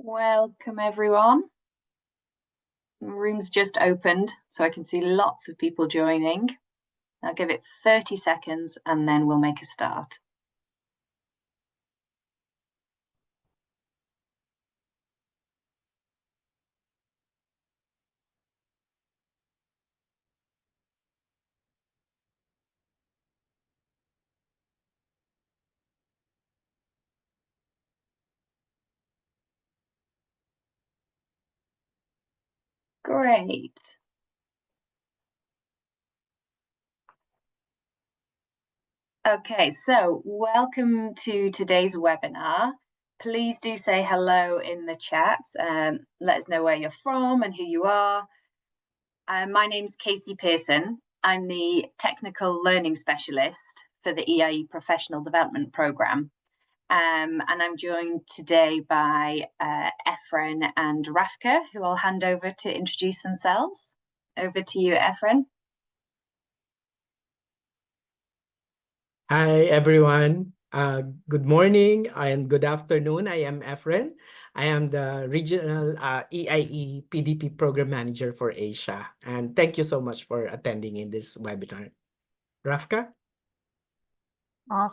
Welcome everyone. The room's just opened, so I can see lots of people joining. I'll give it 30 seconds and then we'll make a start. Great. Okay, so welcome to today's webinar. Please do say hello in the chat. Let us know where you're from and who you are. My name's Casey Pearson. I'm the Technical Learning Specialist for the EiE Professional Development Programme. And I'm joined today by Efren and Rafka, who I'll hand over to introduce themselves. Over to you, Efren. Hi, everyone. Good morning and good afternoon. I am Efren. I am the Regional EiE PDP Program Manager for Asia. And thank you so much for attending in this webinar. Rafka?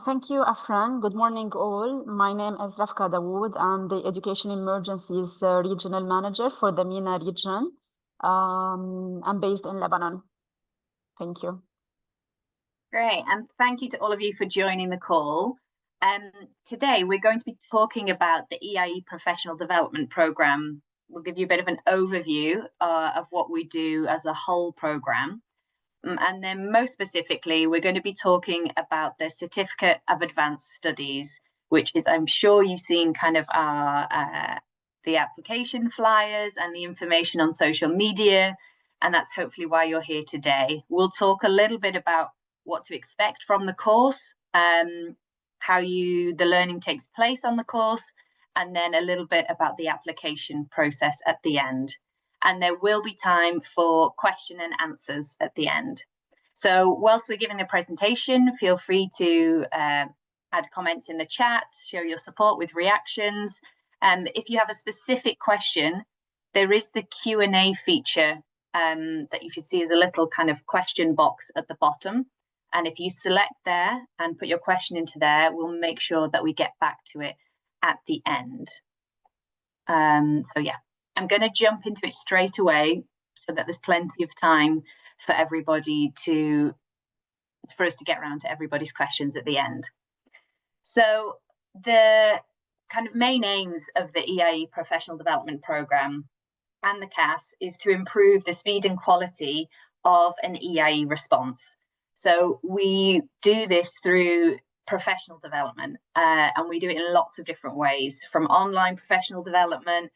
Thank you, Efren. Good morning, all. My name is Rafka Daoud. I'm the Education Emergencies Regional Manager for the MENA region. I'm based in Lebanon. Thank you. Great, and thank you to all of you for joining the call. Today, we're going to be talking about the EiE Professional Development Programme. We'll give you a bit of an overview of what we do as a whole programme. And then most specifically, we're going to be talking about the Certificate of Advanced Studies, which is, I'm sure you've seen kind of the application flyers and the information on social media, and that's hopefully why you're here today. We'll talk a little bit about what to expect from the course, how the learning takes place on the course, and then a little bit about the application process at the end. And there will be time for question and answers at the end. So whilst we're giving the presentation, feel free to add comments in the chat, show your support with reactions. If you have a specific question, there is the Q&A feature that you should see as a little kind of question box at the bottom. And if you select there and put your question into there, we'll make sure that we get back to it at the end. So yeah. I'm going to jump into it straight away so that there's plenty of time for everybody for us to get around to everybody's questions at the end. So the kind of main aims of the EiE Professional Development Programme and the CAS is to improve the speed and quality of an EiE response. So we do this through professional development, and we do it in lots of different ways, from online professional development,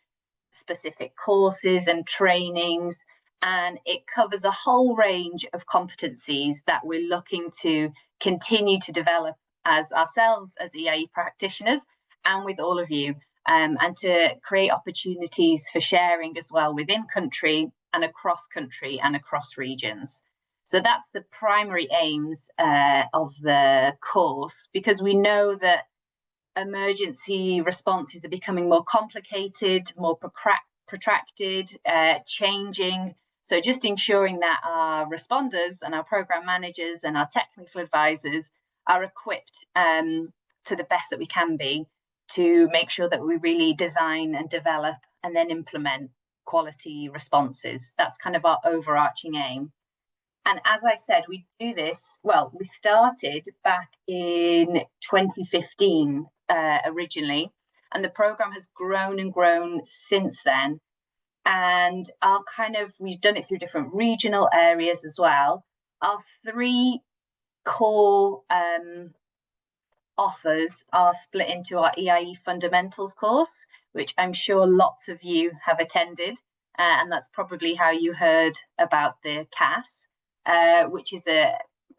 specific courses and trainings, and it covers a whole range of competencies that we're looking to continue to develop as ourselves as EiE practitioners and with all of you, and to create opportunities for sharing as well within country and across regions. So that's the primary aims of the course, because we know that emergency responses are becoming more complicated, more protracted, changing. So just ensuring that our responders and our program managers and our technical advisors are equipped to the best that we can be to make sure that we really design and develop and then implement quality responses. That's kind of our overarching aim. And as I said, we do this, well, we started back in 2015 originally, and the programme has grown and grown since then. And we've done it through different regional areas as well. Our three core offers are split into our EiE Fundamentals course, which I'm sure lots of you have attended, and that's probably how you heard about the CAS. Which is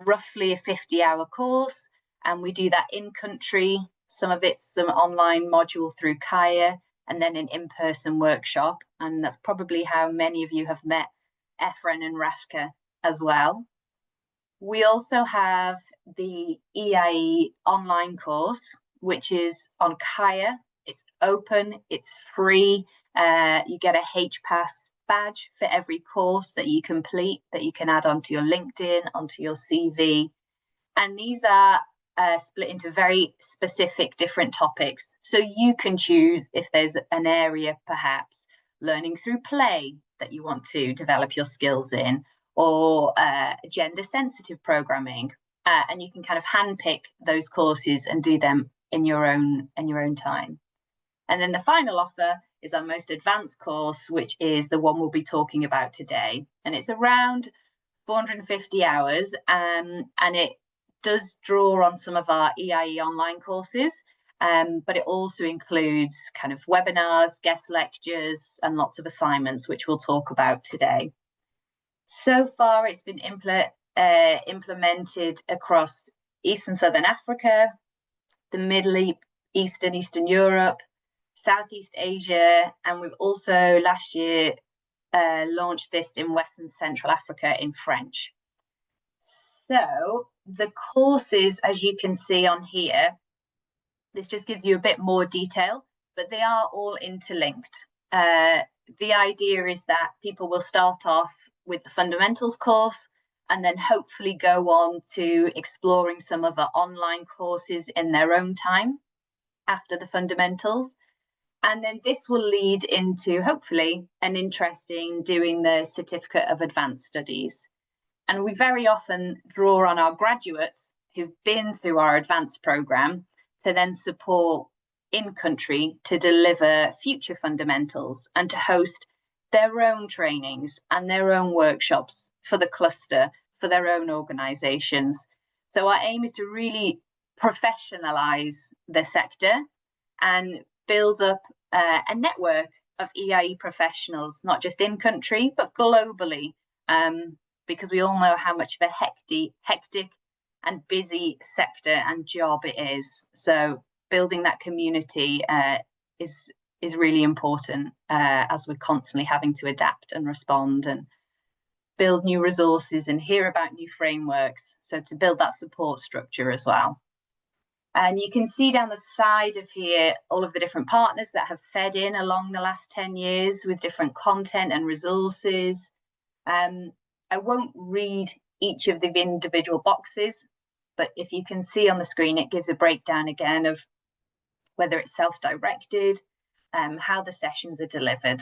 roughly a 50-hour course, and we do that in country. Some of it's some online module through Kaya, and then an in-person workshop, and that's probably how many of you have met Efren and Rafka as well. We also have the EiE online course, which is on Kaya It's open, it's free. You get a HPAS badge for every course that you complete that you can add onto your LinkedIn, onto your CV. And these are split into very specific different topics. So you can choose if there's an area, perhaps learning through play, that you want to develop your skills in, or gender sensitive programming. And you can kind of handpick those courses and do them in your own time. And then the final offer is our most advanced course, which is the one we'll be talking about today. And it's around 450 hours, and it does draw on some of our EiE online courses, but it also includes kind of webinars, guest lectures, and lots of assignments, which we'll talk about today. So far, it's been implemented across East and Southern Africa, the Middle East and Eastern Europe, Southeast Asia, and we've also last year launched this in West and Central Africa in French. So the courses, as you can see on here, this just gives you a bit more detail, but they are all interlinked. The idea is that people will start off with the fundamentals course and then hopefully go on to exploring some of the online courses in their own time after the fundamentals. And then this will lead into, hopefully, an interest in doing the Certificate of Advanced Studies. And we very often draw on our graduates who've been through our advanced programme to then support in country to deliver future fundamentals and to host their own trainings and their own workshops for the cluster, for their own organisations. So our aim is to really professionalise the sector and build up a network of EiE professionals, not just in country, but globally, because we all know how much of a hectic and busy sector and job it is. So building that community is really important as we're constantly having to adapt and respond and build new resources and hear about new frameworks. So to build that support structure as well. And you can see down the side of here all of the different partners that have fed in along the last 10 years with different content and resources. I won't read each of the individual boxes, but if you can see on the screen, it gives a breakdown again of whether it's self-directed, how the sessions are delivered.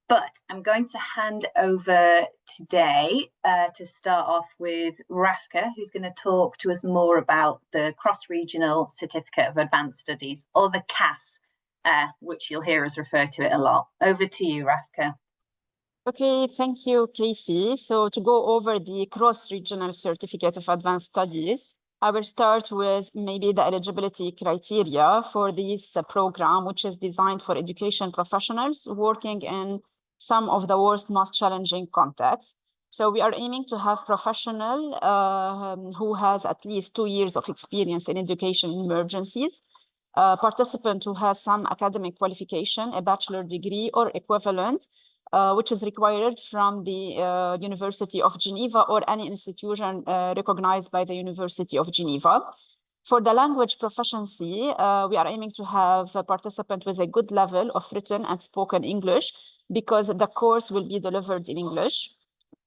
But I'm going to hand over today to start off with Rafka, who's going to talk to us more about the Cross-Regional Certificate of Advanced Studies, or the CAS, which you'll hear us refer to it a lot. Over to you, Rafka. Okay, thank you, Casey. So to go over the Cross-Regional Certificate of Advanced Studies, I will start with maybe the eligibility criteria for this program, which is designed for education professionals working in some of the worst, most challenging contexts. So we are aiming to have professional who has at least 2 years of experience in education emergencies, participant who has some academic qualification, a bachelor degree or equivalent, which is required from the University of Geneva or any institution recognized by the University of Geneva. For the language proficiency, we are aiming to have a participant with a good level of written and spoken English, because the course will be delivered in English.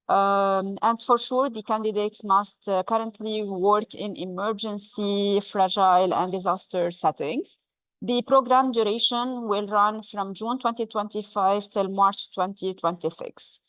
And for sure, the candidates must currently work in emergency, fragile, and disaster settings. The program duration will run from June 2025 till March 2026.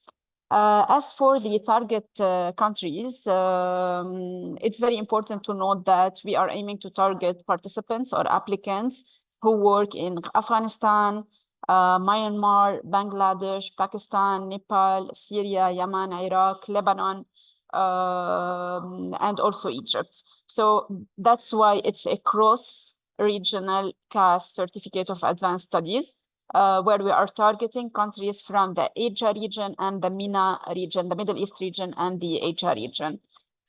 As for the target countries, it's very important to note that we are aiming to target participants or applicants who work in Afghanistan, Myanmar, Bangladesh, Pakistan, Nepal, Syria, Yemen, Iraq, Lebanon, and also Egypt. So that's why it's a cross-regional CAS Certificate of Advanced Studies, where we are targeting countries from the Asia region and the MENA region, the Middle East region and the Asia region.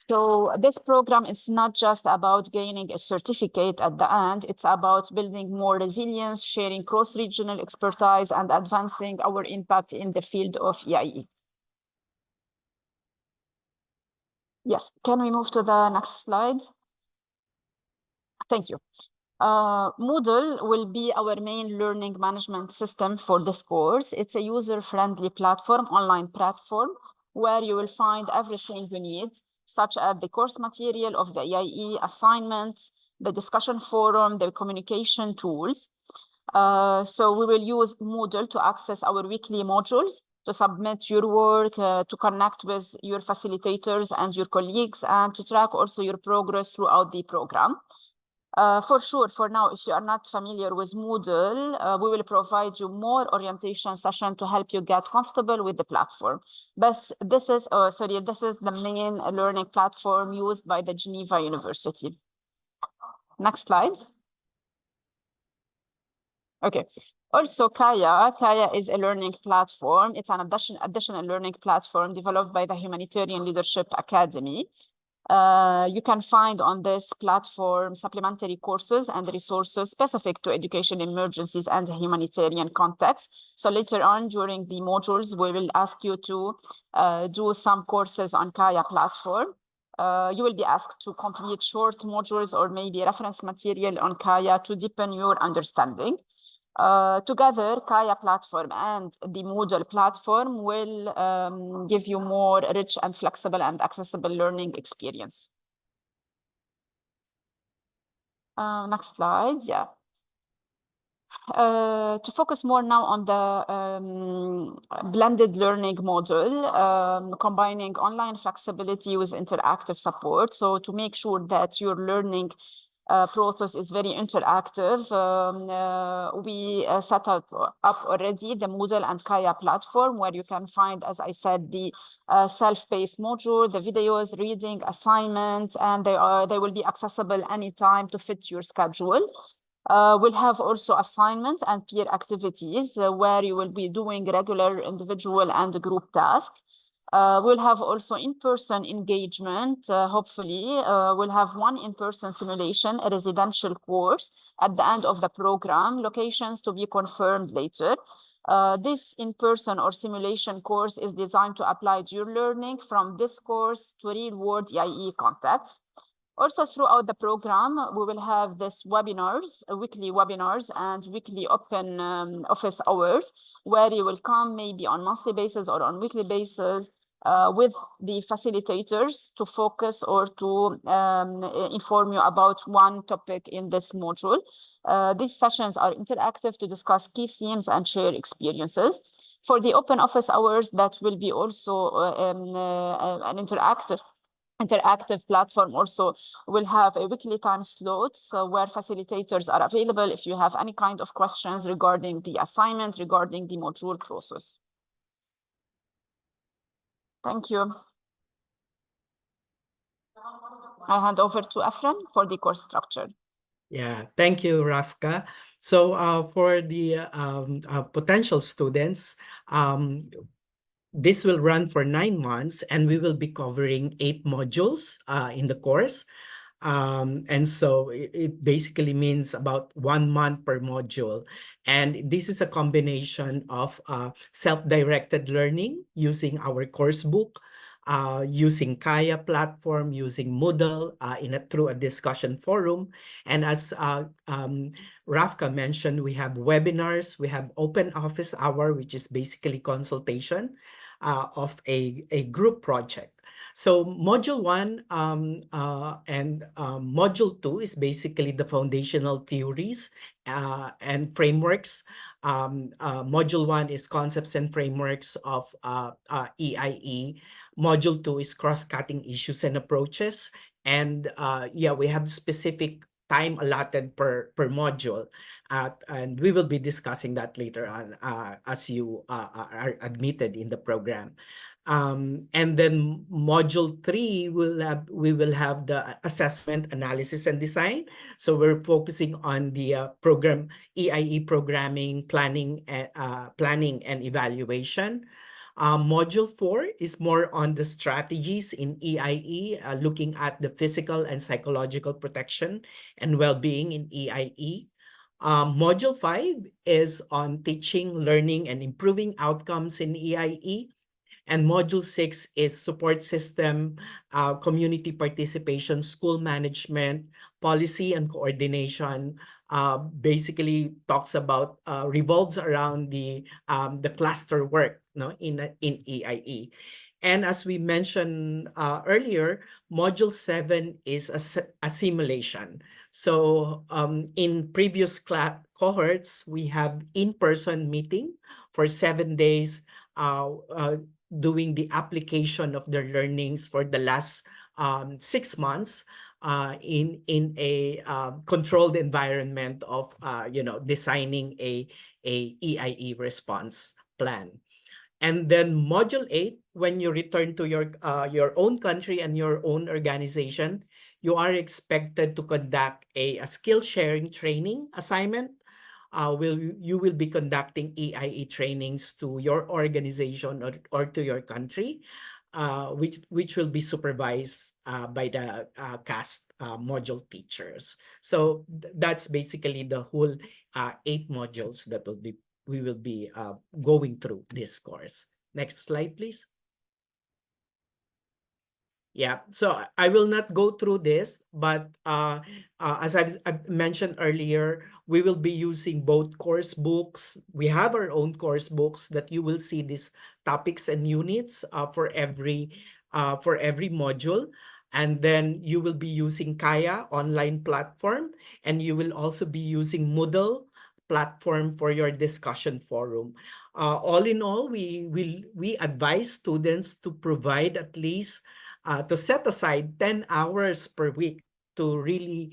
So this program is not just about gaining a certificate at the end, it's about building more resilience, sharing cross-regional expertise, and advancing our impact in the field of EiE. Yes, can we move to the next slide? Thank you. Moodle will be our main learning management system for this course. It's a user-friendly platform, online platform, where you will find everything you need, such as the course material of the EiE assignments, the discussion forum, the communication tools. So we will use Moodle to access our weekly modules, to submit your work, to connect with your facilitators and your colleagues, and to track also your progress throughout the program. For sure, for now, if you are not familiar with Moodle, we will provide you more orientation session to help you get comfortable with the platform. But this is the main learning platform used by the Geneva University. Next slide. Okay. Also, Kaya is a learning platform. It's an additional learning platform developed by the Humanitarian Leadership Academy. You can find on this platform supplementary courses and resources specific to education emergencies and the humanitarian context. So later on during the modules, we will ask you to do some courses on Kaya platform. You will be asked to complete short modules or maybe reference material on Kaya to deepen your understanding. Together, Kaya platform and the Moodle platform will give you more rich and flexible and accessible learning experience. Next slide, yeah. To focus more now on the blended learning model, combining online flexibility with interactive support. So to make sure that your learning process is very interactive. We set up already the Moodle and Kaya platform, where you can find, as I said, the self-paced module, the videos, reading, assignment, and they will be accessible anytime to fit your schedule. We'll have also assignments and peer activities where you will be doing regular individual and group tasks. We'll have also in-person engagement. Hopefully, we'll have one in-person simulation, a residential course at the end of the program, locations to be confirmed later. This in-person or simulation course is designed to apply your learning from this course to real-world EiE contexts. Also, throughout the program, we will have this webinars, weekly webinars and weekly open office hours, where you will come maybe on monthly basis or on weekly basis with the facilitators to focus or to inform you about one topic in this module. These sessions are interactive to discuss key themes and share experiences. For the open office hours, that will be also an interactive platform. Also will have a weekly time slot where facilitators are available if you have any kind of questions regarding the assignment, regarding the module process. Thank you. I'll hand over to Efren for the course structure. Yeah, thank you, Rafka. So for the potential students, this will run for 9 months, and we will be covering 8 modules in the course. And so it basically means about 1 month per module. And this is a combination of self-directed learning using our course book, using Kaya platform, using Moodle through a discussion forum. And as Rafka mentioned, we have webinars, we have open office hour, which is basically consultation of a group project. So module 1 and module 2 is basically the foundational theories and frameworks. Module 1 is concepts and frameworks of EiE. Module 2 is cross-cutting issues and approaches. And yeah, we have specific time allotted per module. And we will be discussing that later on as you are admitted in the program. And then module 3 we will have the assessment, analysis, and design. So we're focusing on the program EiE programming, planning and evaluation. Module 4 is more on the strategies in EiE, looking at the physical and psychological protection and well-being in EiE. Module 5 is on teaching, learning, and improving outcomes in EiE. And module 6 is support system, community participation, school management, policy and coordination basically talks about revolves around the cluster work, no, in EIE. And as we mentioned earlier, Module 7 is a simulation. So in previous cohorts, we have in-person meeting for 7 days, doing the application of their learnings for the last 6 months in a controlled environment of designing a EIE response plan. And then Module 8, when you return to your own country and your own organization, you are expected to conduct a skill sharing training assignment. You will be conducting EIE trainings to your organization or to your country, which will be supervised by the CAS module teachers. So that's basically the whole 8 modules that we will be going through this course. Next slide, please. Yeah, so I will not go through this, but as I've mentioned earlier, we will be using both course books. We have our own course books that you will see these topics and units for every module. And then you will be using Kaya online platform, and you will also be using Moodle platform for your discussion forum. All in all, we advise students to provide at least to set aside 10 hours per week to really,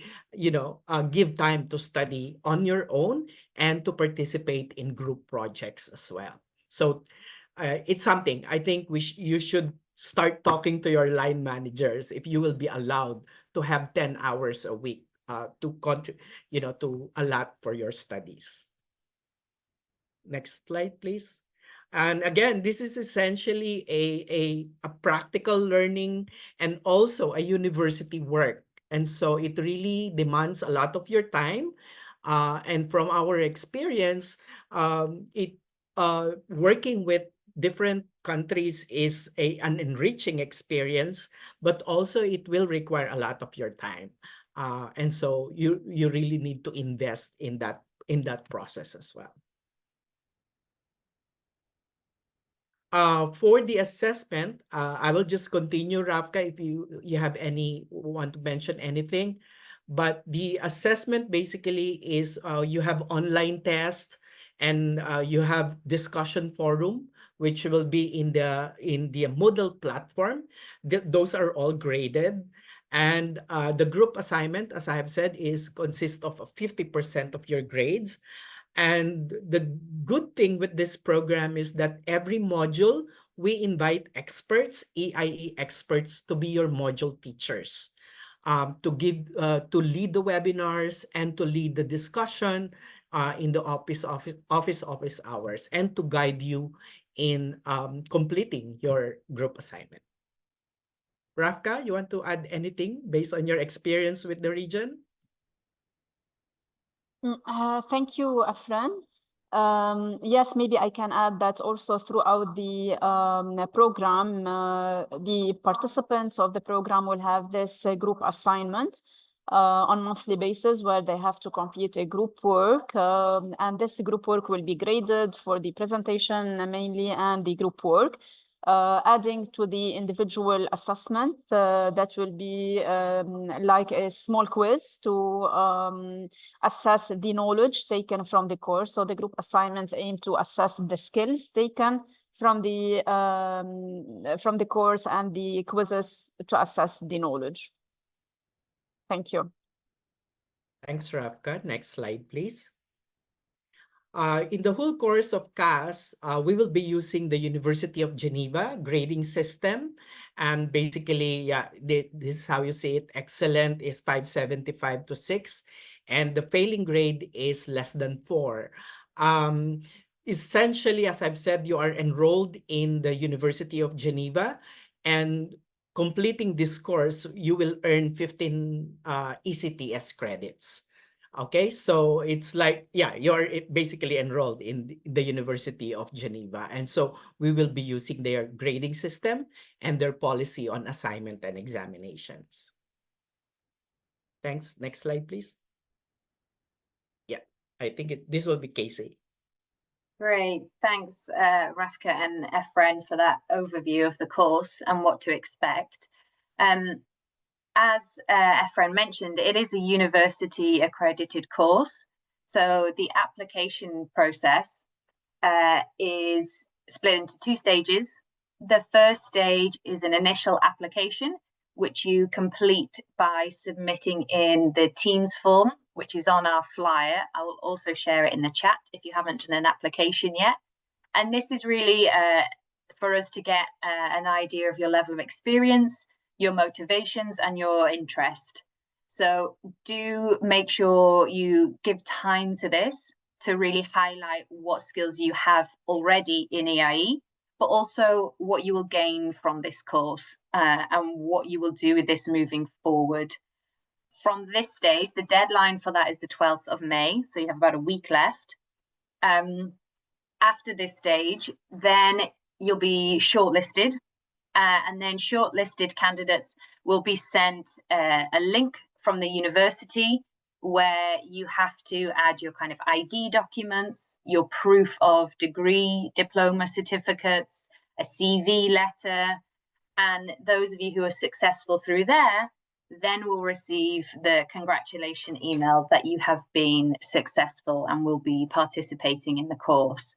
give time to study on your own and to participate in group projects as well. So it's something I think you should start talking to your line managers if you will be allowed to have 10 hours a week to allot for your studies. Next slide, please. And again, this is essentially a practical learning and also a university work. And so it really demands a lot of your time. And from our experience, working with different countries is an enriching experience, but also it will require a lot of your time. And so you really need to invest in that process as well. For the assessment, I will just continue, Rafka, if you want to mention anything. But the assessment basically is you have online test and you have discussion forum, which will be in the Moodle platform. Those are all graded. And the group assignment, as I have said, consists of 50% of your grades. And the good thing with this program is that every module, we invite experts, EIE experts, to be your module teachers, to lead the webinars and to lead the discussion in the office hours, and to guide you in completing your group assignment. Rafka, you want to add anything based on your experience with the region? Thank you, Efren. Yes, maybe I can add that also throughout the program, the participants of the program will have this group assignment on monthly basis where they have to complete a group work. And this group work will be graded for the presentation mainly and the group work. Adding to the individual assessment that will be like a small quiz to assess the knowledge taken from the course. So the group assignments aim to assess the skills taken from the course, and the quizzes to assess the knowledge. Thank you. Thanks, Rafka. Next slide, please. In the whole course of CAS, we will be using the University of Geneva grading system. And basically, yeah, this is how you see it. Excellent is 575 to 6. And the failing grade is less than 4. Essentially, as I've said, you are enrolled in the University of Geneva. And completing this course, you will earn 15 ECTS credits. Okay, so it's like, yeah, you're basically enrolled in the University of Geneva. And so we will be using their grading system and their policy on assignment and examinations. Thanks. Next slide, please. Yeah, I think this will be Casey. Great, thanks Rafka and Efren for that overview of the course and what to expect. As Efren mentioned, it is a university accredited course, so the application process is split into 2 stages. The first stage is an initial application, which you complete by submitting in the Teams form, which is on our flyer. I will also share it in the chat if you haven't done an application yet. And this is really for us to get an idea of your level of experience, your motivations and your interest. So do make sure you give time to this to really highlight what skills you have already in EiE, but also what you will gain from this course and what you will do with this moving forward. From this stage, the deadline for that is the 12th of May, so you have about a week left. After this stage, then you'll be shortlisted, and then shortlisted candidates will be sent a link from the university where you have to add your kind of ID documents, your proof of degree, diploma certificates, a CV letter, and those of you who are successful through there then will receive the congratulation email that you have been successful and will be participating in the course.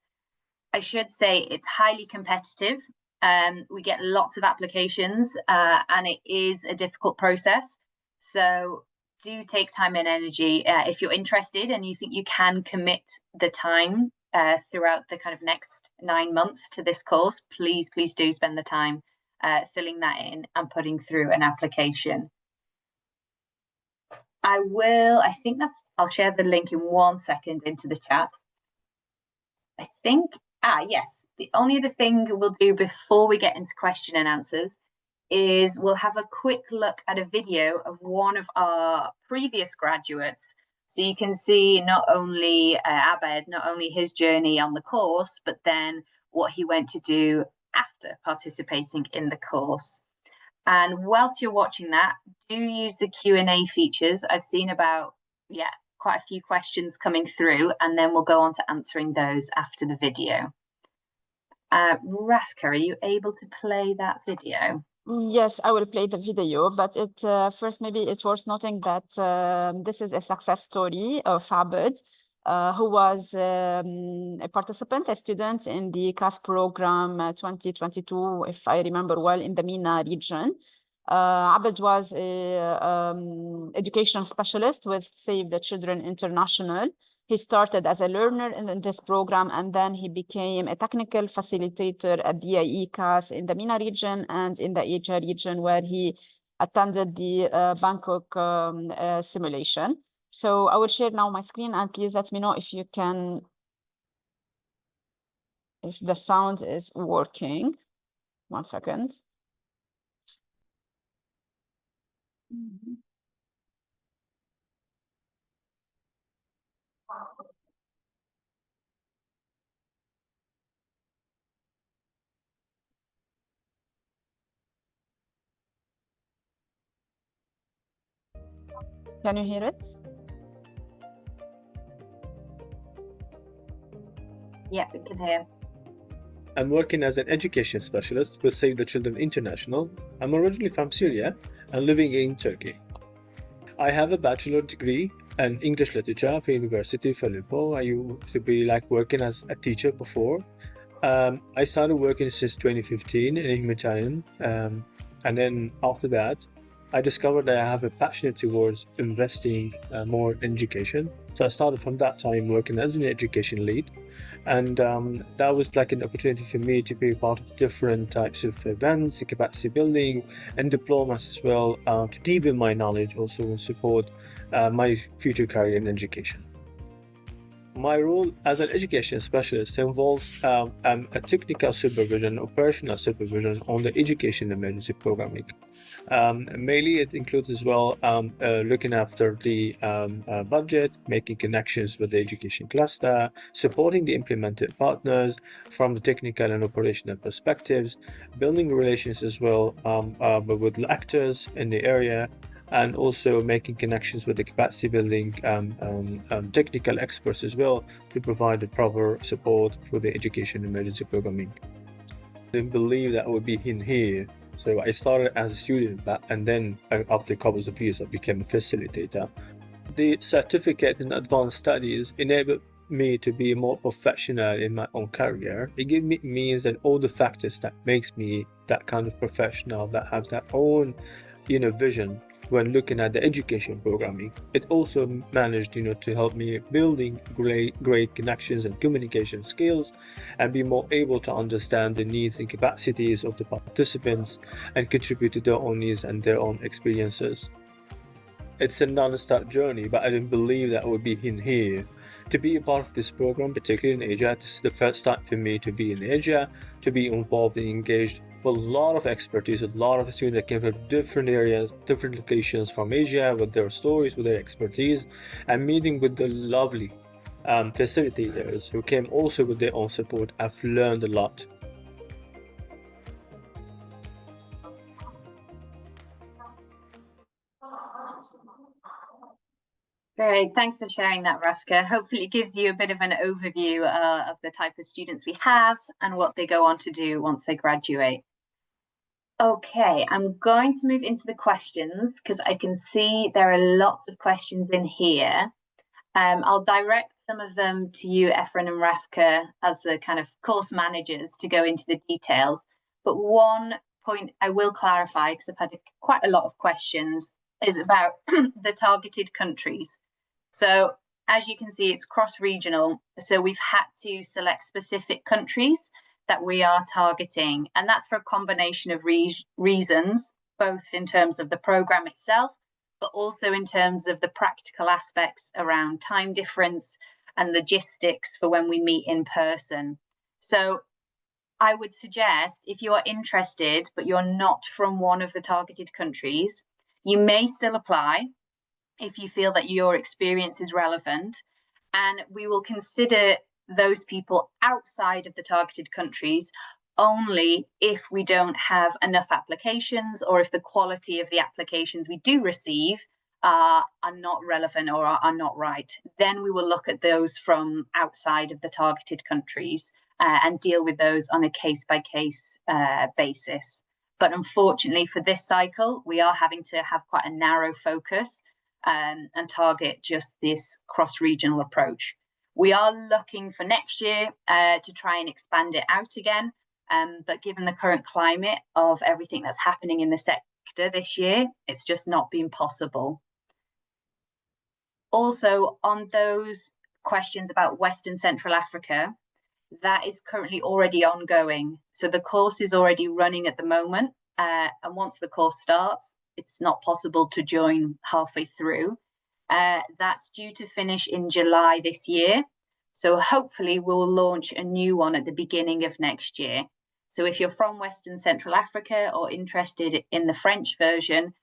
I should say it's highly competitive. We get lots of applications and it is a difficult process. So do take time and energy if you're interested and you think you can commit the time throughout the kind of next 9 months to this course. Please do spend the time filling that in and putting through an application. I'll share the link in 1 second into the chat. I think, yes, the only other thing we'll do before we get into question and answers is we'll have a quick look at a video of one of our previous graduates. So you can see not only Abed, not only his journey on the course, but then what he went to do after participating in the course. And whilst you're watching that, do use the Q&A features. I've seen about, quite a few questions coming through, and then we'll go on to answering those after the video. Rafka, are you able to play that video? Yes, I will play the video, but first maybe it's worth noting that this is a success story of Abed, who was a participant, a student in the CAS program 2022, if I remember well, in the MENA region. Abed was an education specialist with Save the Children International. He started as a learner in this program, and then he became a technical facilitator at the EiE CAS in the MENA region and in the Asia region, where he attended the Bangkok simulation. So I will share now my screen, and please let me know if you can, if the sound is working. 1 second. Can you hear it? Yeah, we can hear. I'm working as an education specialist with Save the Children International. I'm originally from Syria and living in Turkey. I have a bachelor degree in English literature from University of Filippo. I used to be working as a teacher before. I started working since 2015 in humanitarian, and then after that, I discovered that I have a passion towards investing more in education. So I started from that time working as an education lead. And that was an opportunity for me to be part of different types of events, capacity building, and diplomas as well, to deepen my knowledge also and support my future career in education. My role as an education specialist involves a technical supervision, operational supervision on the education emergency programming. Mainly it includes as well looking after the budget, making connections with the education cluster, supporting the implemented partners from the technical and operational perspectives, building relations as well with actors in the area, and also making connections with the capacity building technical experts as well to provide the proper support for the education emergency programming. I didn't believe that I would be in here. So I started as a student, and then after a couple of years, I became a facilitator. The certificate in advanced studies enabled me to be more professional in my own career. It gave me means and all the factors that makes me that kind of professional that has their own, vision when looking at the education programming. It also managed, to help me building great connections and communication skills and be more able to understand the needs and capacities of the participants and contribute to their own needs and their own experiences. It's a non-stop journey, but I didn't believe that I would be in here. To be a part of this program, particularly in Asia, this is the first time for me to be in Asia, to be involved and engaged with a lot of expertise, a lot of students that came from different areas, different locations from Asia with their stories, with their expertise, and meeting with the lovely facilitators who came also with their own support. I've learned a lot. Great, thanks for sharing that, Rafka. Hopefully it gives you a bit of an overview of the type of students we have and what they go on to do once they graduate. Okay, I'm going to move into the questions because I can see there are lots of questions in here. I'll direct some of them to you, Efren and Rafka, as the kind of course managers to go into the details. But one point I will clarify, because I've had quite a lot of questions, is about the targeted countries. So as you can see, it's cross-regional. So we've had to select specific countries that we are targeting. And that's for a combination of reasons, both in terms of the program itself, but also in terms of the practical aspects around time difference and logistics for when we meet in person. So I would suggest if you are interested, but you're not from one of the targeted countries, you may still apply if you feel that your experience is relevant, and we will consider those people outside of the targeted countries only if we don't have enough applications or if the quality of the applications we do receive are not relevant or are not right. Then we will look at those from outside of the targeted countries and deal with those on a case-by-case basis. But unfortunately for this cycle, we are having to have quite a narrow focus and target just this cross-regional approach. We are looking for next year to try and expand it out again, but given the current climate of everything that's happening in the sector this year, it's just not been possible. Also, on those questions about West and Central Africa, that is currently already ongoing. So the course is already running at the moment, and once the course starts, it's not possible to join halfway through. That's due to finish in July this year. So hopefully we'll launch a new one at the beginning of next year. So if you're from West and Central Africa or interested in the French version,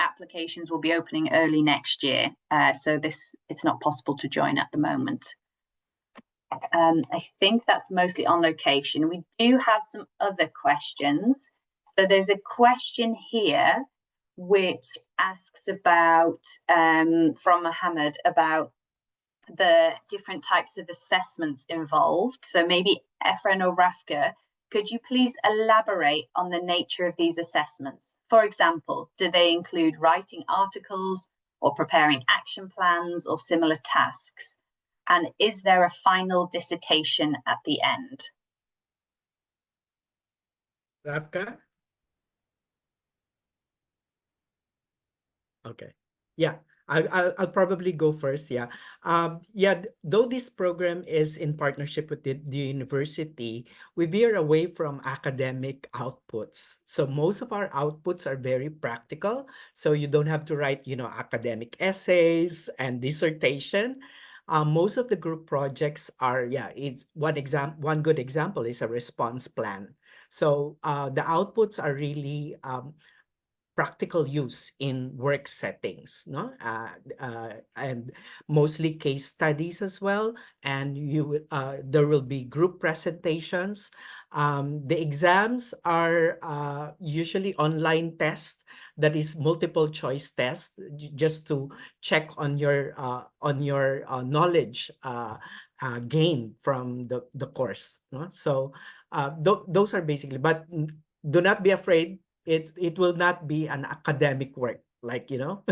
applications will be opening early next year. So it's not possible to join at the moment. I think that's mostly on location. We do have some other questions. So there's a question here which asks about, from Mohammed, about the different types of assessments involved. So maybe Efren or Rafka, could you please elaborate on the nature of these assessments? For example, do they include writing articles or preparing action plans or similar tasks? And is there a final dissertation at the end? Rafka? Okay. Yeah, I'll probably go first. Yeah. Though this program is in partnership with the university, we veer away from academic outputs. So most of our outputs are very practical. So you don't have to write, academic essays and dissertation. Most of the group projects are, it's one good example is a response plan. So the outputs are really practical use in work settings, no? And mostly case studies as well. And there will be group presentations. The exams are usually online tests, that is multiple choice test, just to check on your knowledge gain from the course, no? So those are basically, but do not be afraid, it will not be an academic work, like, you know,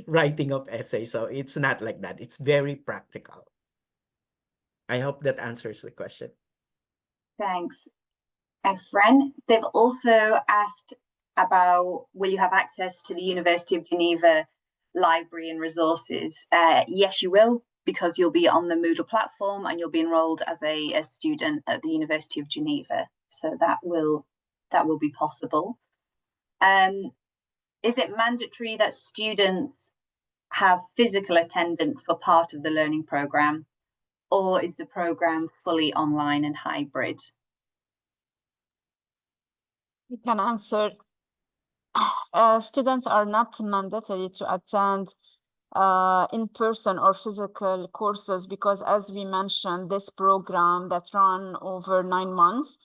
writing of essay. So it's not like that. It's very practical. I hope that answers the question. Thanks, Efren. They've also asked about, will you have access to the University of Geneva library and resources? Yes, you will, because you'll be on the Moodle platform and you'll be enrolled as a student at the University of Geneva. So that will be possible. Is it mandatory that students have physical attendance for part of the learning program, or is the program fully online and hybrid? You can answer. Students are not mandatory to attend in-person or physical courses, because as we mentioned, this program that run over 9 months,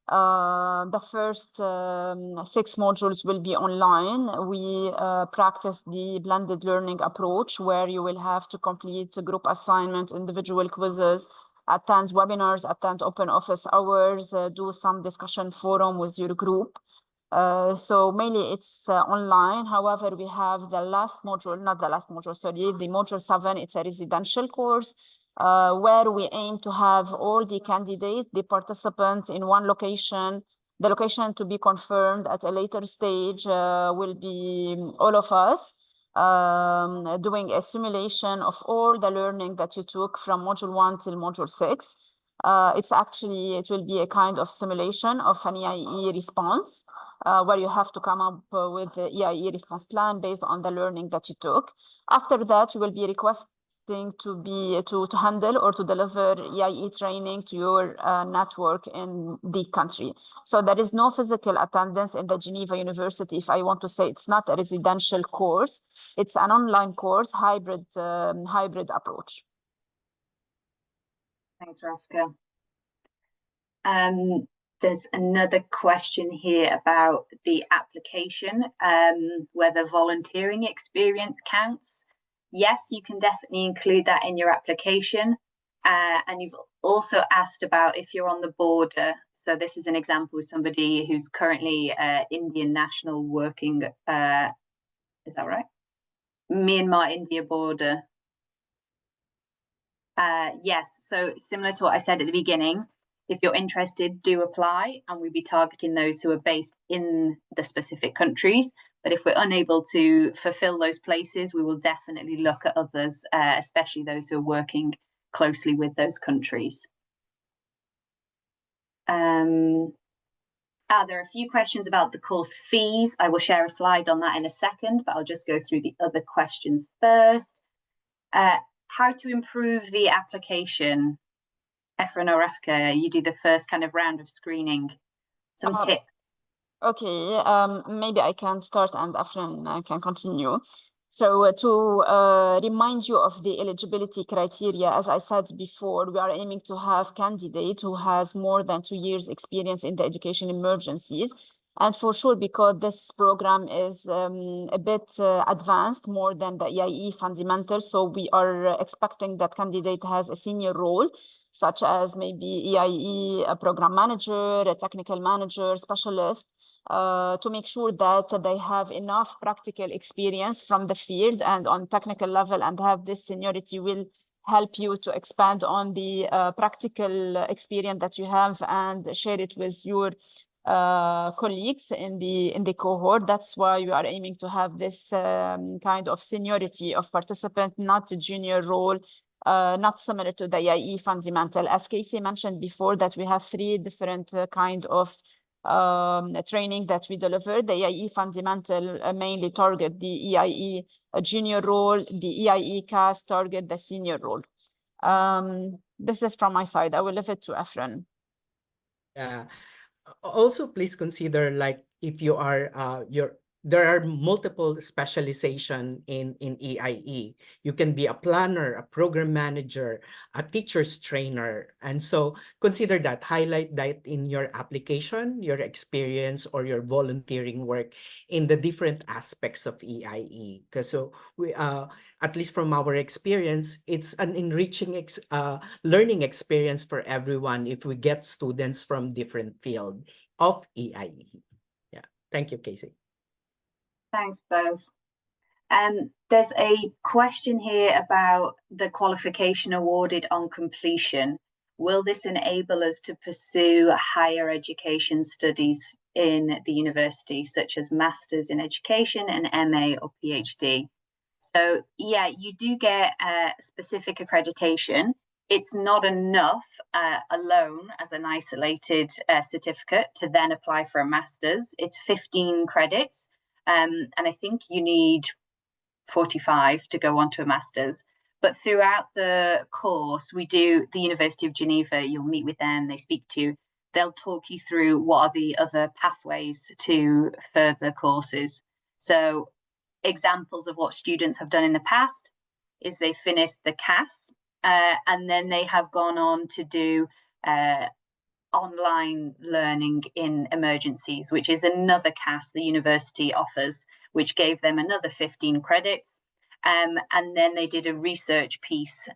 the first 6 modules will be online. We practice the blended learning approach, where you will have to complete a group assignment, individual quizzes, attend webinars, attend open office hours, do some discussion forum with your group. So mainly it's online. However, we have the last module, not the last module, sorry, the module 7, it's a residential course, where we aim to have all the candidates, the participants in one location. The location to be confirmed at a later stage will be all of us doing a simulation of all the learning that you took from module 1 till module 6. It will be a kind of simulation of an EIE response, where you have to come up with the EIE response plan based on the learning that you took. After that, you will be requesting to handle or to deliver EIE training to your network in the country. So there is no physical attendance in the Geneva University. If I want to say, it's not a residential course, it's an online course, hybrid approach. Thanks, Rafka. There's another question here about the application, whether volunteering experience counts. Yes, you can definitely include that in your application. And you've also asked about if you're on the border. So this is an example with somebody who's currently Indian national working, is that right? Myanmar-India border. Yes, so similar to what I said at the beginning, if you're interested, do apply, and we'll be targeting those who are based in the specific countries. But if we're unable to fulfill those places, we will definitely look at others, especially those who are working closely with those countries. There are a few questions about the course fees. I will share a slide on that in a second, but I'll just go through the other questions first. How to improve the application? Efren or Rafka, you do the first kind of round of screening. Some tips. Okay, maybe I can start and Efren can continue. So to remind you of the eligibility criteria, as I said before, we are aiming to have candidate who has more than 2 years experience in the education emergencies. And for sure, because this program is a bit advanced, more than the EIE fundamentals, so we are expecting that candidate has a senior role, such as maybe EIE, a program manager, a technical manager, specialist, to make sure that they have enough practical experience from the field and on technical level, and have this seniority will help you to expand on the practical experience that you have and share it with your colleagues in the cohort. That's why we are aiming to have this kind of seniority of participant, not a junior role, not similar to the EIE fundamental. As Casey mentioned before, that we have 3 different kind of training that we deliver. The EIE fundamental mainly target the EIE junior role, the EiE CAS target the senior role. This is from my side. I will leave it to Efren. Yeah. Also, please consider, like, if you are there are multiple specialization in EIE. You can be a planner, a program manager, a teacher's trainer. And so consider that, highlight that in your application, your experience, or your volunteering work in the different aspects of EIE. Because so we, at least from our experience, it's an enriching learning experience for everyone if we get students from different field of EIE. Yeah, thank you, Casey. Thanks both. There's a question here about the qualification awarded on completion. Will this enable us to pursue higher education studies in the university, such as Masters in Education and MA or PhD? So yeah, you do get specific accreditation. It's not enough alone as an isolated certificate to then apply for a master's. It's 15 credits, and I think you need 45 to go on to a master's. But throughout the course, the University of Geneva, you'll meet with them, they speak to you, they'll talk you through what are the other pathways to further courses. So examples of what students have done in the past is they finished the CAS, and then they have gone on to do online learning in Emergencies, which is another CAS the university offers, which gave them another 15 credits. And then they did a research piece,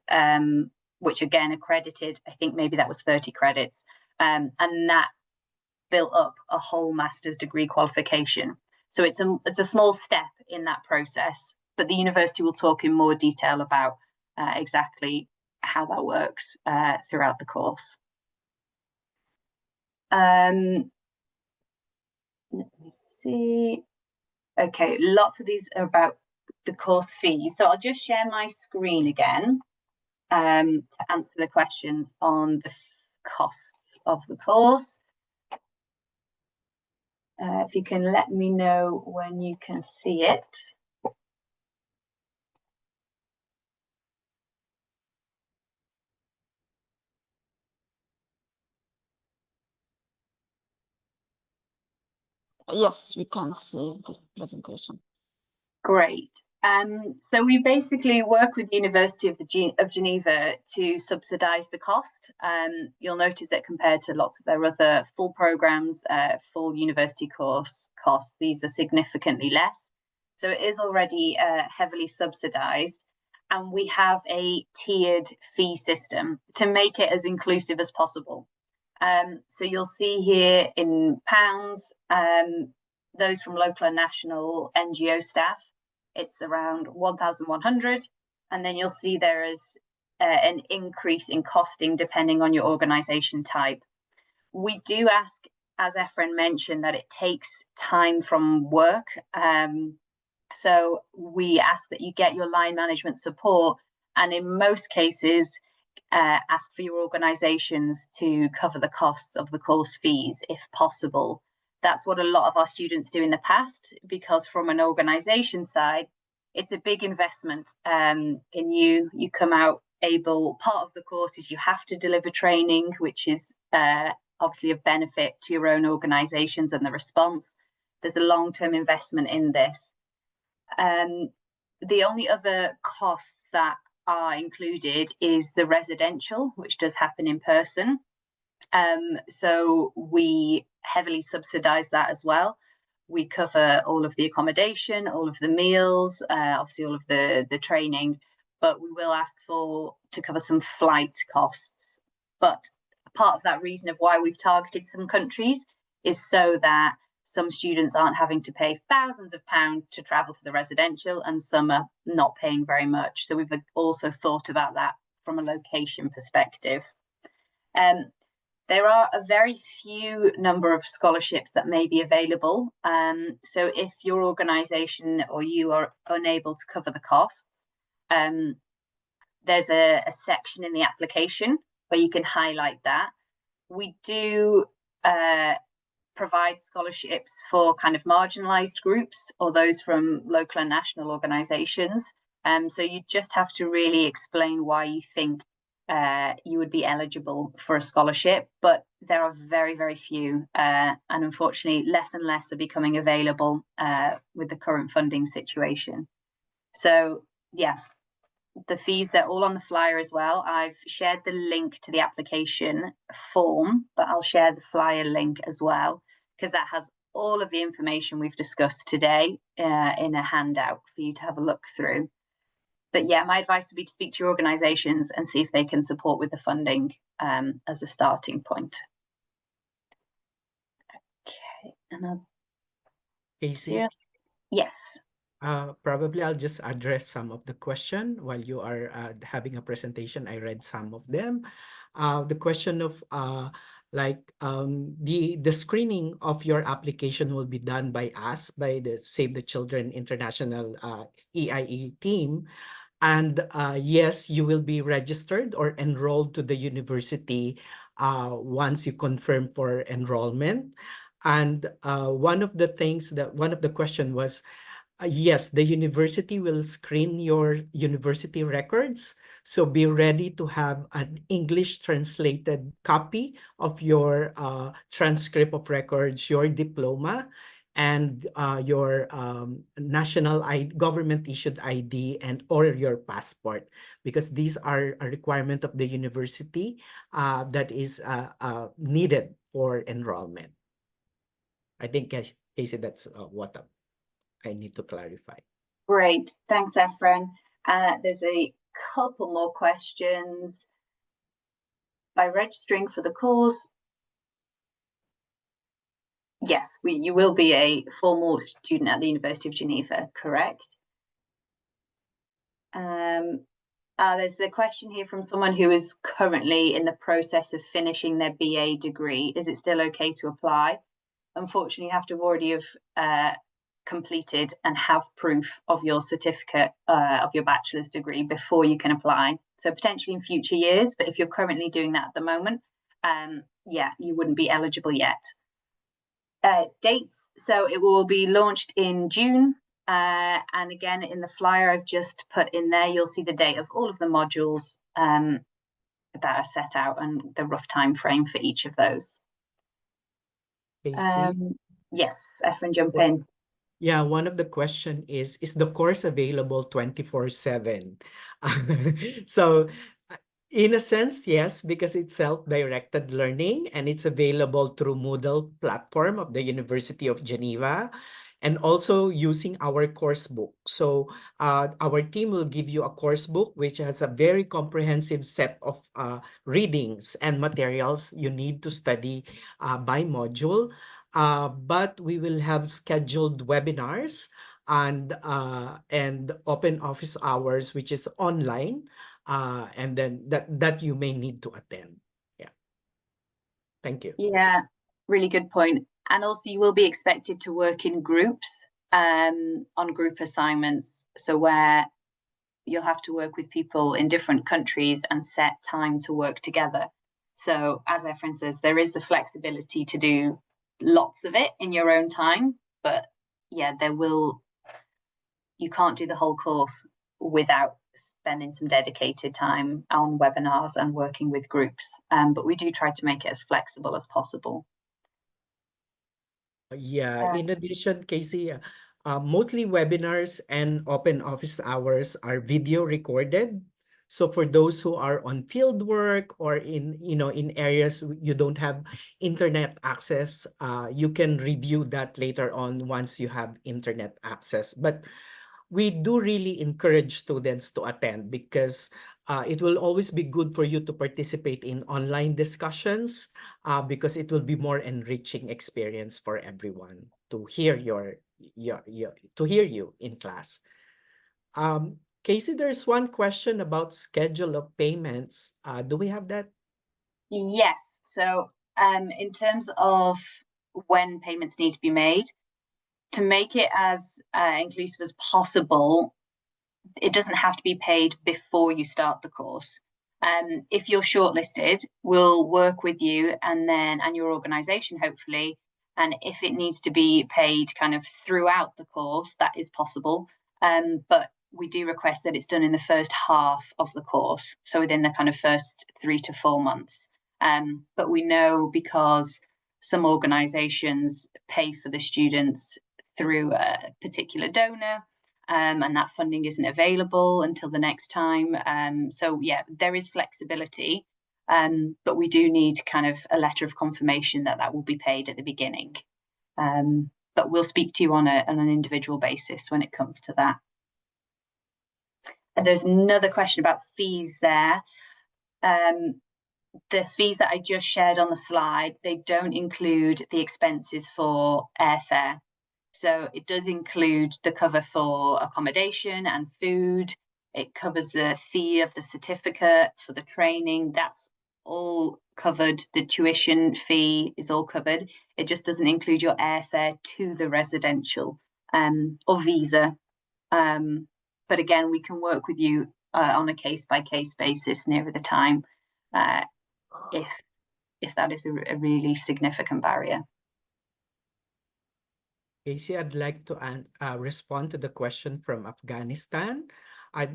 which again accredited, I think maybe that was 30 credits. And that built up a whole master's degree qualification. So it's a small step in that process, but the university will talk in more detail about exactly how that works throughout the course. Let me see. Okay, lots of these are about the course fees. So I'll just share my screen again to answer the questions on the costs of the course. If you can let me know when you can see it. Yes, we can see the presentation. Great. So we basically work with the University of Geneva to subsidise the cost. You'll notice that compared to lots of their other full programmes, full university course costs, these are significantly less. So it is already heavily subsidised, and we have a tiered fee system to make it as inclusive as possible. So you'll see here in pounds, those from local and national NGO staff, it's around 1,100, and then you'll see there is an increase in costing depending on your organisation type. We do ask, as Efren mentioned, that it takes time from work. So we ask that you get your line management support, and in most cases, ask for your organisations to cover the costs of the course fees if possible. That's what a lot of our students do in the past, because from an organisation side, it's a big investment in you. You come out able, part of the course is you have to deliver training, which is obviously of benefit to your own organisations and the response. There's a long-term investment in this. The only other costs that are included is the residential, which does happen in person. So we heavily subsidise that as well. We cover all of the accommodation, all of the meals, obviously all of the training, but we will ask to cover some flight costs. But part of that reason of why we've targeted some countries is so that some students aren't having to pay thousands of pounds to travel to the residential, and some are not paying very much. So we've also thought about that from a location perspective. There are a very few number of scholarships that may be available. So if your organisation or you are unable to cover the costs, there's a section in the application where you can highlight that. We do provide scholarships for kind of marginalised groups or those from local and national organisations. So you just have to really explain why you think you would be eligible for a scholarship, but there are very, very few, and unfortunately less and less are becoming available with the current funding situation. So yeah, the fees, they're all on the flyer as well. I've shared the link to the application form, but I'll share the flyer link as well, because that has all of the information we've discussed today in a handout for you to have a look through. But yeah, my advice would be to speak to your organizations and see if they can support with the funding as a starting point. Okay, and Casey? yes. Probably I'll just address some of the question while you are having a presentation. I read some of them. The question of the screening of your application will be done by us, by the Save the Children International EIE team. And yes, you will be registered or enrolled to the university once you confirm for enrollment. And one of the question was, yes, the university will screen your university records. So be ready to have an English translated copy of your transcript of records, your diploma, and your national government issued ID and or your passport, because these are a requirement of the university that is needed for enrollment. I think, Casey, that's what I need to clarify. Great, thanks, Efren. There's a couple more questions. By registering for the course, yes, you will be a formal student at the University of Geneva, correct? There's a question here from someone who is currently in the process of finishing their BA degree. Is it still okay to apply? Unfortunately, you have to already have completed and have proof of your certificate of your bachelor's degree before you can apply. So potentially in future years, but if you're currently doing that at the moment, yeah, you wouldn't be eligible yet. Dates, so it will be launched in June. And again, in the flyer I've just put in there, you'll see the date of all of the modules that are set out and the rough time frame for each of those. Yes, Efren, jump in. Yeah, one of the question is the course available 24/7? So in a sense, yes, because it's self-directed learning and it's available through Moodle platform of the University of Geneva, and also using our course book. So our team will give you a course book which has a very comprehensive set of readings and materials you need to study by module. But we will have scheduled webinars and open office hours, which is online, and then that you may need to attend. Yeah. Thank you. Yeah, really good point. And also you will be expected to work in groups on group assignments. So where you'll have to work with people in different countries and set time to work together. So as Efren says, there is the flexibility to do lots of it in your own time, but yeah, you can't do the whole course without spending some dedicated time on webinars and working with groups. But we do try to make it as flexible as possible. Yeah, in addition, Casey, mostly webinars and open office hours are video recorded. So for those who are on field work or in areas you don't have internet access, you can review that later on once you have internet access. But we do really encourage students to attend because it will always be good for you to participate in online discussions because it will be more enriching experience for everyone to hear you in class. Casey, there's one question about schedule of payments. Do we have that? Yes. So in terms of when payments need to be made, to make it as inclusive as possible, it doesn't have to be paid before you start the course. If you're shortlisted, we'll work with you and your organization, hopefully. And if it needs to be paid kind of throughout the course, that is possible. But we do request that it's done in the first half of the course, so within the kind of first 3 to 4 months. But we know because some organisations pay for the students through a particular donor, and that funding isn't available until the next time. So yeah, there is flexibility, but we do need kind of a letter of confirmation that that will be paid at the beginning. But we'll speak to you on an individual basis when it comes to that. And there's another question about fees there. The fees that I just shared on the slide, they don't include the expenses for airfare. So it does include the cover for accommodation and food. It covers the fee of the certificate for the training. That's all covered. The tuition fee is all covered. It just doesn't include your airfare to the residential or visa. But again, we can work with you on a case-by-case basis nearer the time if that is a really significant barrier. Casey, I'd like to respond to the question from Afghanistan. I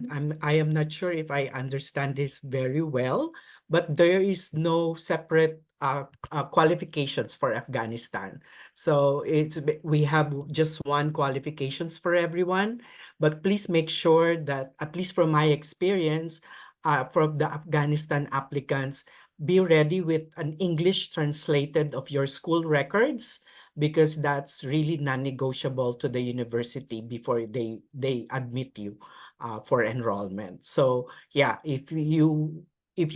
am not sure if I understand this very well, but there is no separate qualifications for Afghanistan. So we have just one qualifications for everyone, but please make sure that, at least from my experience, from the Afghanistan applicants, be ready with an English translated of your school records, because that's really non-negotiable to the university before they admit you for enrollment. So yeah, if you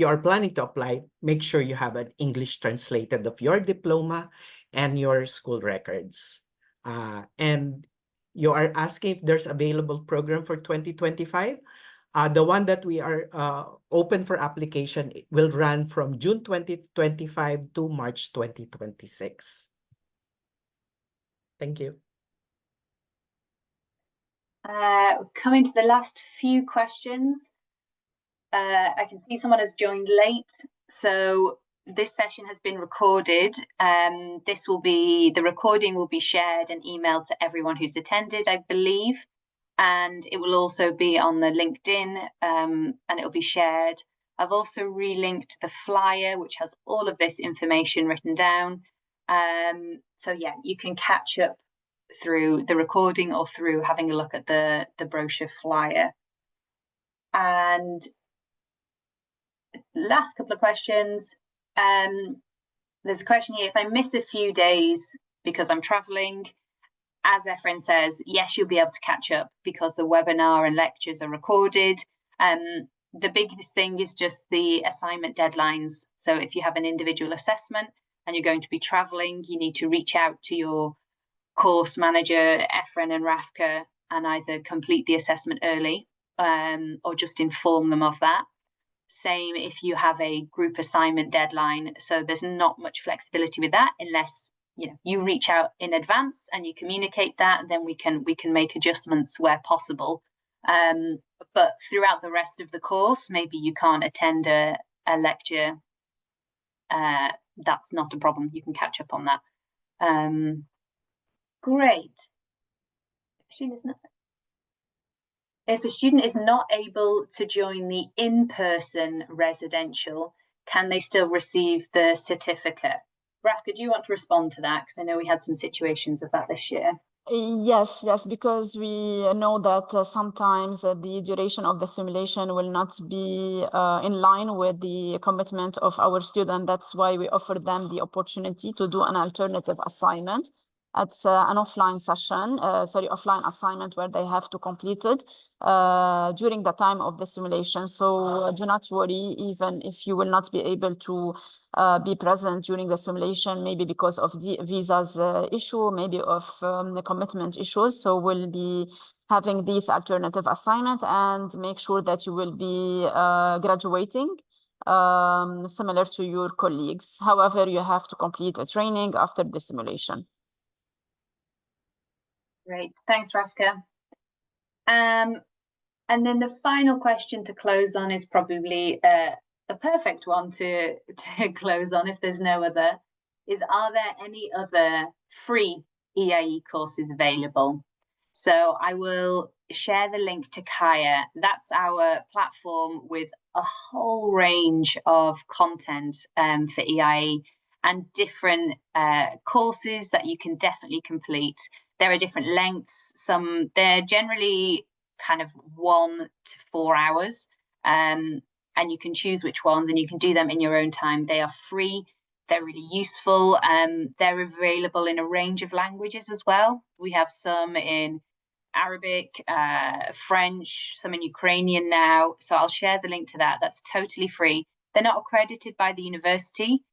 are planning to apply, make sure you have an English translated of your diploma and your school records. And you are asking if there's available program for 2025. The one that we are open for application will run from June 2025 to March 2026. Thank you. Coming to the last few questions. I can see someone has joined late, so this session has been recorded. The recording will be shared and emailed to everyone who's attended, I believe, and it will also be on the LinkedIn, and it'll be shared. I've also relinked the flyer, which has all of this information written down. So yeah, you can catch up through the recording or through having a look at the brochure flyer. And last couple of questions. There's a question here: if I miss a few days because I'm traveling, as Efren says, yes, you'll be able to catch up because the webinar and lectures are recorded. The biggest thing is just the assignment deadlines. So if you have an individual assessment and you're going to be traveling, you need to reach out to your course manager, Efren and Rafka, and either complete the assessment early or just inform them of that. Same if you have a group assignment deadline. So there's not much flexibility with that unless you reach out in advance and you communicate that, and then we can make adjustments where possible. But throughout the rest of the course, maybe you can't attend a lecture. That's not a problem. You can catch up on that. Great. If a student is not able to join the in-person residential, can they still receive the certificate? Rafka, do you want to respond to that? Because I know we had some situations of that this year. Yes, because we know that sometimes the duration of the simulation will not be in line with the commitment of our student. That's why we offer them the opportunity to do an alternative assignment. It's an offline session, offline assignment where they have to complete it during the time of the simulation. So do not worry, even if you will not be able to be present during the simulation, maybe because of the visas issue, maybe of the commitment issues. So we'll be having this alternative assignment and make sure that you will be graduating similar to your colleagues. However, you have to complete a training after the simulation. Great, thanks, Rafka. And then the final question to close on is probably the perfect one to close on, if there's no other, is: are there any other free EIE courses available? So I will share the link to Kaya. That's our platform with a whole range of content for EIE and different courses that you can definitely complete. There are different lengths. They're generally kind of 1 to 4 hours, and you can choose which ones, and you can do them in your own time. They are free. They're really useful. They're available in a range of languages as well. We have some in Arabic, French, some in Ukrainian now. So I'll share the link to that. That's totally free. They're not accredited by the university,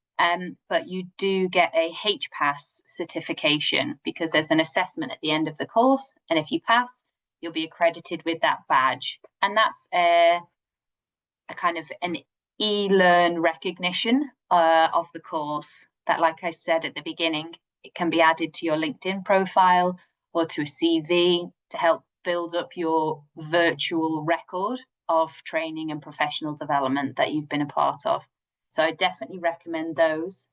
but you do get a HPAS certification because there's an assessment at the end of the course. And if you pass, you'll be accredited with that badge. And that's a kind of an e-learn recognition of the course that, like I said at the beginning, it can be added to your LinkedIn profile or to a CV to help build up your virtual record of training and professional development that you've been a part of. So I definitely recommend those.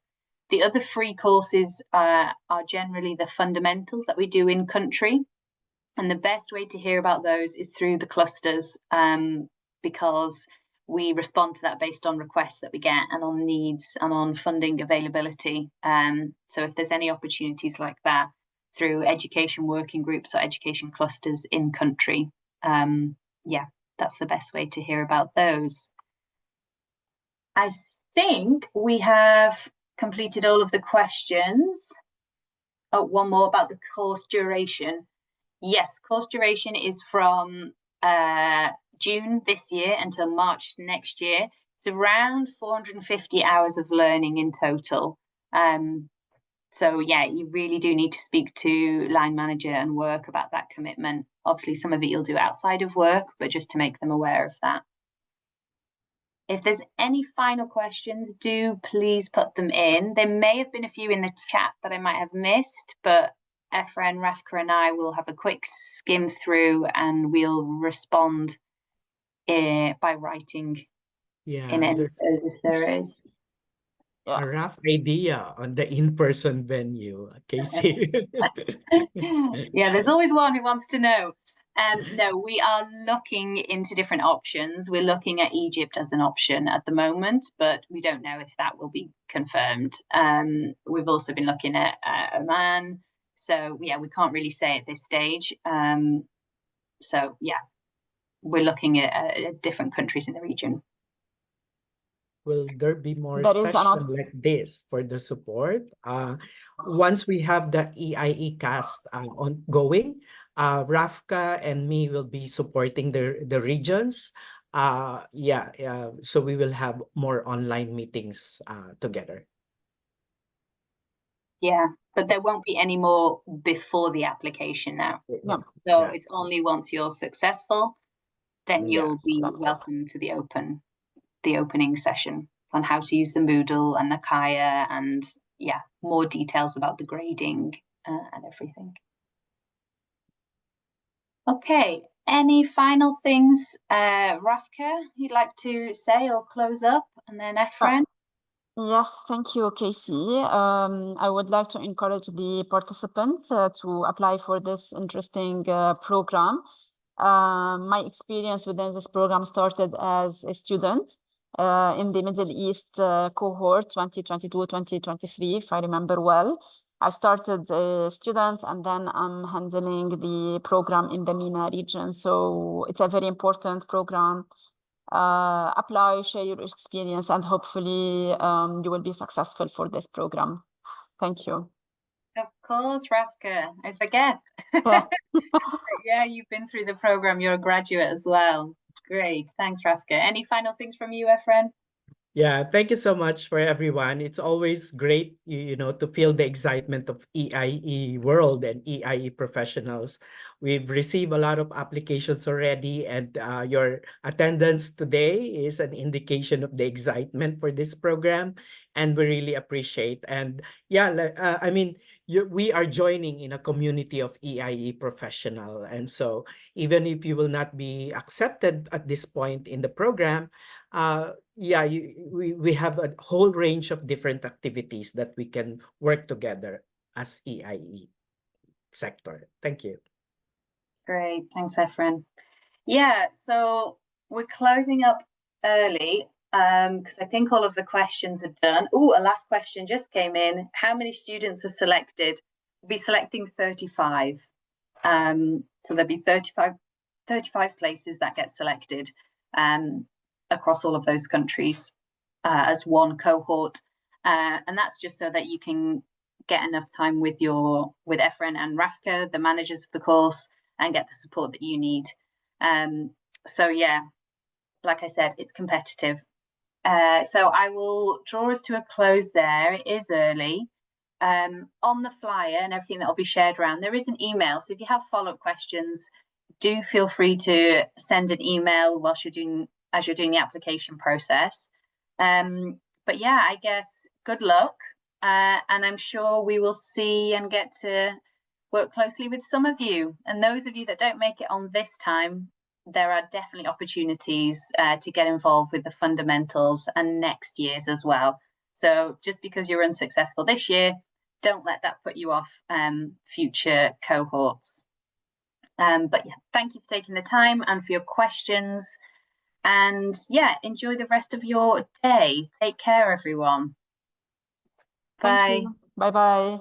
The other free courses are generally the fundamentals that we do in country. And the best way to hear about those is through the clusters, because we respond to that based on requests that we get and on needs and on funding availability. So if there's any opportunities like that through education working groups or education clusters in country, yeah, that's the best way to hear about those. I think we have completed all of the questions. Oh, one more about the course duration. Yes, course duration is from June this year until March next year. It's around 450 hours of learning in total. So yeah, you really do need to speak to line manager and work about that commitment. Obviously, some of it you'll do outside of work, but just to make them aware of that. If there's any final questions, do please put them in. There may have been a few in the chat that I might have missed, but Efren, Rafka and I will have a quick skim through and we'll respond by writing in any of those if there is. A rough idea on the in-person venue, Casey. Yeah, there's always one who wants to know. No, we are looking into different options. We're looking at Egypt as an option at the moment, but we don't know if that will be confirmed. We've also been looking at Oman. So yeah, we can't really say at this stage. So yeah, we're looking at different countries in the region. Will there be more sessions like this for the support? Once we have the EiE CAS ongoing, Rafka and me will be supporting the regions. So we will have more online meetings together. Yeah, but there won't be any more before the application now. No. So it's only once you're successful, then you'll be welcome to the opening session on how to use the Moodle and the Kaya and yeah, more details about the grading and everything. Okay, any final things, Rafka, you'd like to say or close up, and then Efren? Yes, thank you, Casey. I would like to encourage the participants to apply for this interesting program. My experience within this program started as a student in the Middle East cohort 2022-2023, if I remember well. I started a student and then I'm handling the program in the MENA region. So it's a very important program. Apply, share your experience, and hopefully you will be successful for this program. Thank you. Of course, Rafka. I forget. Yeah, you've been through the program. You're a graduate as well. Great. Thanks, Rafka. Any final things from you, Efren? Yeah, thank you so much for everyone. It's always great, you know, to feel the excitement of EIE world and EIE professionals. We've received a lot of applications already, and your attendance today is an indication of the excitement for this program, and we really appreciate. And yeah, I mean, we are joining in a community of EIE professional, and so even if you will not be accepted at this point in the program, we have a whole range of different activities that we can work together as EIE sector. Thank you. Great, thanks, Efren. Yeah, so we're closing up early because I think all of the questions are done. Oh, a last question just came in. How many students are selected? We'll be selecting 35. So there'll be 35 places that get selected across all of those countries as one cohort. And that's just so that you can get enough time with Efren and Rafka, the managers of the course, and get the support that you need. So yeah, like I said, it's competitive. So I will draw us to a close there. It is early. On the flyer and everything that will be shared around, there is an email. So if you have follow-up questions, do feel free to send an email as you're doing the application process. But yeah, I guess good luck. And I'm sure we will see and get to work closely with some of you. And those of you that don't make it on this time, there are definitely opportunities to get involved with the fundamentals and next year's as well. So just because you're unsuccessful this year, don't let that put you off future cohorts. But yeah, thank you for taking the time and for your questions. And yeah, enjoy the rest of your day. Take care, everyone. Bye. Bye-bye.